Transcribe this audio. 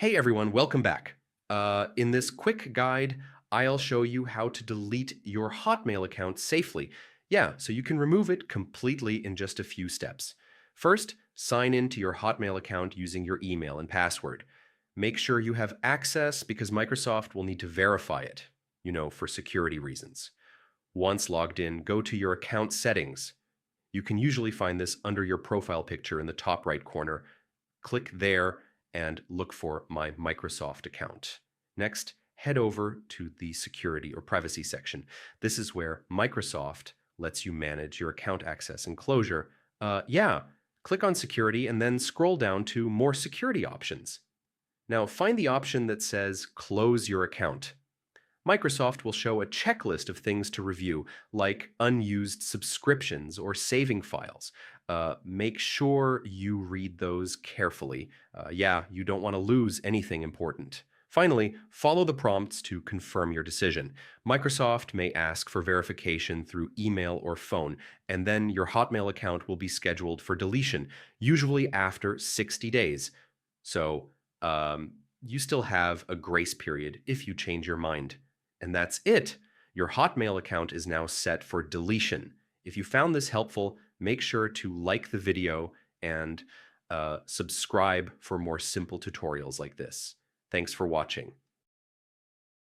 Hey everyone, welcome back. In this quick guide, I'll show you how to delete your Hotmail account safely. Yeah, so you can remove it completely in just a few steps. First, sign in to your Hotmail account using your email and password. Make sure you have access because Microsoft will need to verify it, for security reasons. Once logged in, go to your account settings. You can usually find this under your profile picture in the top right corner. Click there and look for My Microsoft account. Next, head over to the security or privacy section. This is where Microsoft lets you manage your account access and closure. Click on security and then scroll down to more security options. Now find the option that says close your account. Microsoft will show a checklist of things to review, like unused subscriptions or saving files. Make sure you read those carefully. You don't want to lose anything important. Finally, follow the prompts to confirm your decision. Microsoft may ask for verification through email or phone, and then your Hotmail account will be scheduled for deletion, usually after 60 days. So, you still have a grace period if you change your mind. And that's it. Your Hotmail account is now set for deletion. If you found this helpful, make sure to like the video and subscribe for more simple tutorials like this. Thanks for watching.